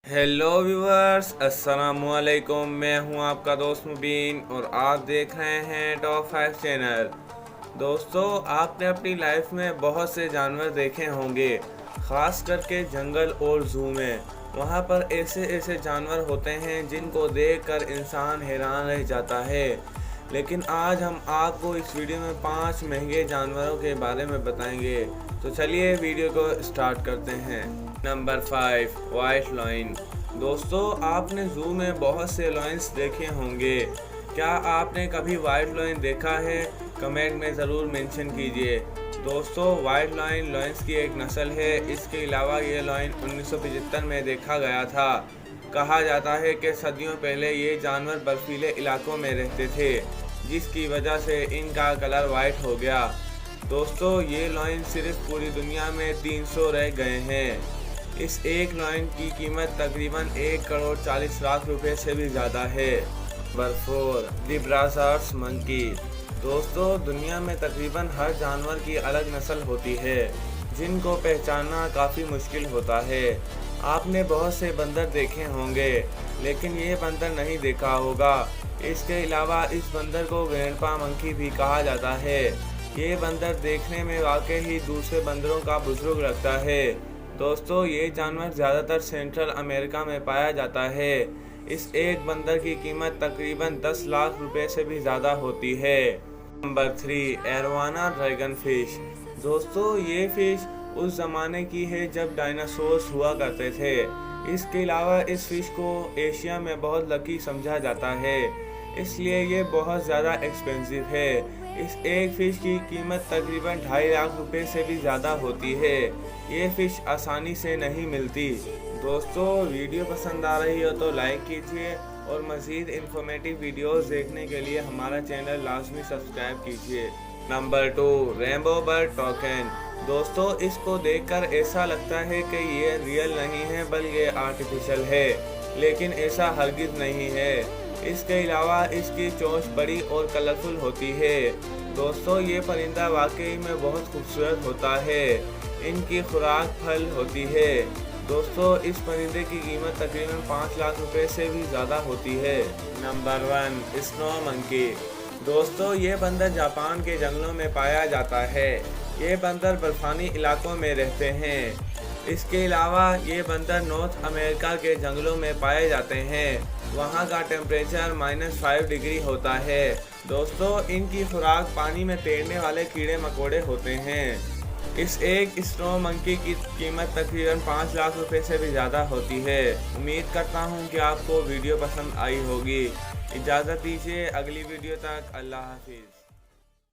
Hello viewers, अस्सलामुअलैकुम। मैं हूं आपका दोस्त मुबीन और आप देख रहे हैं टॉप 5 चैनल। दोस्तों, आपने अपनी लाइफ में बहुत से जानवर देखे होंगे, ख़ास करके जंगल और ज़ू में। वहां पर ऐसे ऐसे जानवर होते हैं जिनको देखकर इंसान हैरान रह जाता है। लेकिन आज हम आपको इस वीडियो में 5 महंगे जानवरों के बारे में बताएंगे। तो चलिए वीडियो को स्टार्ट करते हैं। Number 5, white lion. दोस्तों, आपने ज़ू में बहुत से लॉयंस देखे होंगे। क्या आपने कभी वाइट लॉइन देखा है? कमेंट में ज़रूर मेंशन कीजिए। दोस्तों, वाइट लॉइन लॉयंस की एक नस्ल है। इसके अलावा ये लॉइन 1975 में देखा गया था। कहा जाता है कि सदियों पहले ये जानवर बर्फीले इलाकों में रहते थे, जिसकी वजह से इनका कलर वाइट हो गया। दोस्तों, ये लॉइन सिर्फ पूरी दुनिया में 300 रह गए हैं। इस एक लॉइन की कीमत तकरीबन 1,40,00,000 रुपए से भी ज़्यादा है। Number 4, De Brazza's monkey. दोस्तों, दुनिया में तकरीबन हर जानवर की अलग नस्ल होती है, जिनको पहचानना काफ़ी मुश्किल होता है। आपने बहुत से बंदर देखे होंगे, लेकिन ये बंदर नहीं देखा होगा। इसके अलावा इस बंदर को ग्रैंडपा मंकी भी कहा जाता है। ये बंदर देखने में वाकई ही दूसरे बंदरों का बुजुर्ग लगता है। दोस्तों, ये जानवर ज़्यादातर सेंट्रल अमेरिका में पाया जाता है। इस एक बंदर की कीमत तकरीबन 10 लाख रुपए से भी ज़्यादा होती है। Number 3, arowana dragon fish. दोस्तों, ये फिश उस ज़माने की है जब डायनासोर्स हुआ करते थे। इसके अलावा इस फिश को एशिया में बहुत लकी समझा जाता है, इसलिए ये बहुत ज़्यादा एक्सपेंसिव है। इस एक फ़िश की कीमत तकरीबन 2.5 लाख रुपए से भी ज़्यादा होती है। ये फ़िश आसानी से नहीं मिलती। दोस्तों, वीडियो पसंद आ रही हो तो लाइक कीजिए और मज़ीद इंफॉर्मेटिव वीडियोस देखने के लिए हमारा चैनल लाजमी सब्सक्राइब कीजिए। Number 2, rainbow bird token. दोस्तों, इसको देखकर ऐसा लगता है कि ये रियल नहीं है बल्कि आर्टिफिशियल है, लेकिन ऐसा हरगिज़ नहीं है। इसके अलावा इसकी चोंच बड़ी और कलरफुल होती है। दोस्तों, ये परिंदा वाकई में बहुत खूबसूरत होता है। इनकी खुराक फल होती है। दोस्तों, इस परिंदे की कीमत तकरीबन 5 लाख रुपए से भी ज़्यादा होती है। Number 1, snow monkey. दोस्तों, ये बंदर जापान के जंगलों में पाया जाता है। ये बंदर बर्फानी इलाकों में रहते हैं। इसके अलावा ये बंदर नॉर्थ अमेरिका के जंगलों में पाए जाते हैं। वहाँ का टेम्परेचर -5 डिग्री होता है। दोस्तों, इनकी खुराक पानी में तैरने वाले कीड़े मकोड़े होते हैं। इस एक स्नो मंकी की कीमत तकरीबन 5 लाख रुपए से भी ज़्यादा होती है। उम्मीद करता हूँ कि आपको वीडियो पसंद आई होगी। इजाज़त दीजिए, अगली वीडियो तक अल्लाह हाफिज़।